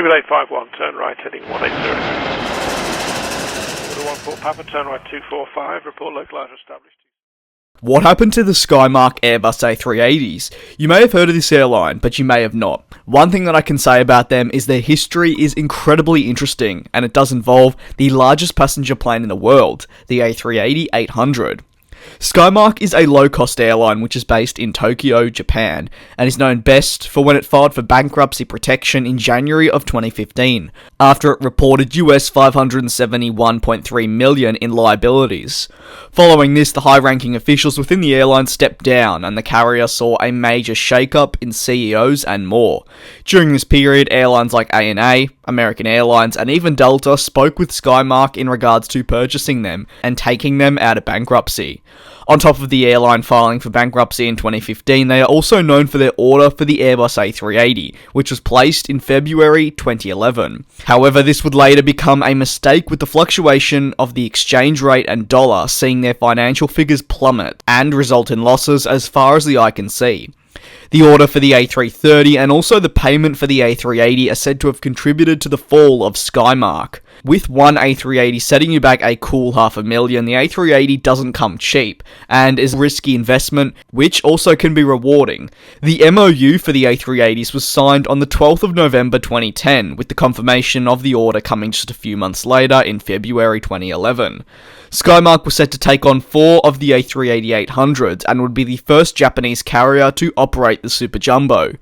28851, turn right heading 180. Order 14 Papa, turn right 245, report localizer established. What happened to the Skymark Airbus A380s? You may have heard of this airline, but you may have not. One thing that I can say about them is their history is incredibly interesting, and it does involve the largest passenger plane in the world, the A380-800. Skymark is a low-cost airline which is based in Tokyo, Japan, and is known best for when it filed for bankruptcy protection in January of 2015, after it reported US $571.3 million in liabilities. Following this, the high-ranking officials within the airline stepped down, and the carrier saw a major shake-up in CEOs and more. During this period, airlines like ANA, American Airlines, and even Delta spoke with Skymark in regards to purchasing them and taking them out of bankruptcy. On top of the airline filing for bankruptcy in 2015, they are also known for their order for the Airbus A380, which was placed in February 2011. However, this would later become a mistake with the fluctuation of the exchange rate and dollar, seeing their financial figures plummet and result in losses as far as the eye can see. The order for the A330 and also the payment for the A380 are said to have contributed to the fall of Skymark. With one A380 setting you back a cool $500,000, the A380 doesn't come cheap, and is a risky investment, which also can be rewarding. The MOU for the A380s was signed on the 12th of November 2010, with the confirmation of the order coming just a few months later in February 2011. Skymark was set to take on 4 of the A380-800s, and would be the first Japanese carrier to operate the Super Jumbo.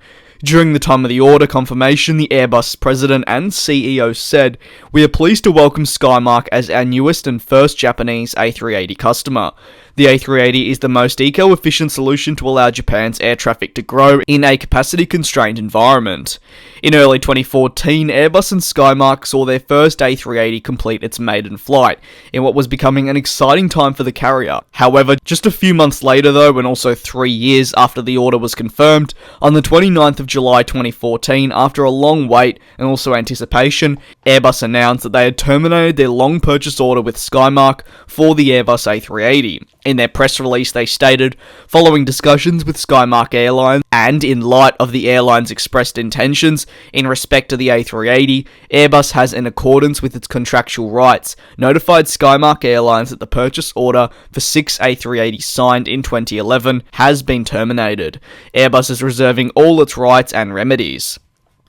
During the time of the order confirmation, the Airbus president and CEO said, "We are pleased to welcome Skymark as our newest and first Japanese A380 customer. The A380 is the most eco-efficient solution to allow Japan's air traffic to grow in a capacity-constrained environment." In early 2014, Airbus and Skymark saw their first A380 complete its maiden flight, in what was becoming an exciting time for the carrier. However, just a few months later though, and also 3 years after the order was confirmed, on the 29th of July 2014, after a long wait and also anticipation, Airbus announced that they had terminated their long purchase order with Skymark for the Airbus A380. In their press release, they stated, "Following discussions with Skymark Airlines, and in light of the airline's expressed intentions in respect to the A380, Airbus has, in accordance with its contractual rights, notified Skymark Airlines that the purchase order for 6 A380s signed in 2011 has been terminated. Airbus is reserving all its rights and remedies."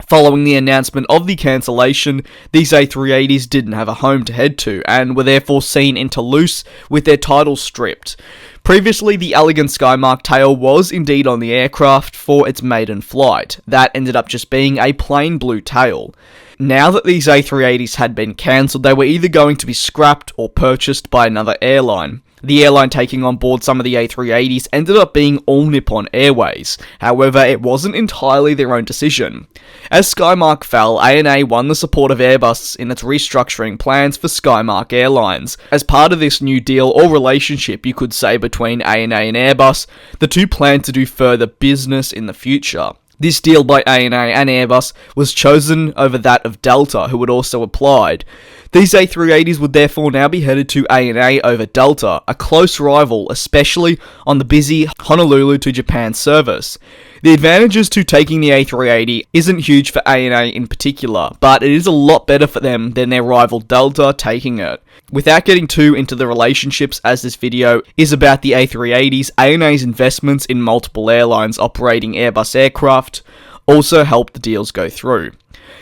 Following the announcement of the cancellation, these A380s didn't have a home to head to, and were therefore seen in Toulouse with their titles stripped. Previously, the elegant Skymark tail was indeed on the aircraft for its maiden flight. That ended up just being a plain blue tail. Now that these A380s had been cancelled, they were either going to be scrapped or purchased by another airline. The airline taking on board some of the A380s ended up being All Nippon Airways. However, it wasn't entirely their own decision. As Skymark fell, ANA won the support of Airbus in its restructuring plans for Skymark Airlines. As part of this new deal or relationship, you could say, between ANA and Airbus, the two planned to do further business in the future. This deal by ANA and Airbus was chosen over that of Delta, who had also applied. These A380s would therefore now be headed to ANA over Delta, a close rival, especially on the busy Honolulu to Japan service. The advantages to taking the A380 isn't huge for ANA in particular, but it is a lot better for them than their rival Delta taking it. Without getting too into the relationships, as this video is about the A380s, ANA's investments in multiple airlines operating Airbus aircraft also helped the deals go through.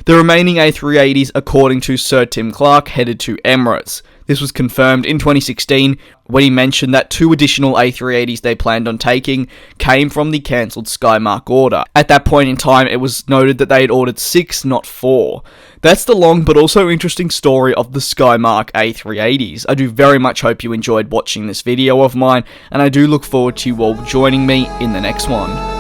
The remaining A380s, according to Sir Tim Clark, headed to Emirates. This was confirmed in 2016 when he mentioned that 2 additional A380s they planned on taking came from the cancelled Skymark order. At that point in time, it was noted that they had ordered 6, not 4. That's the long but also interesting story of the Skymark A380s. I do very much hope you enjoyed watching this video of mine, and I do look forward to you all joining me in the next one.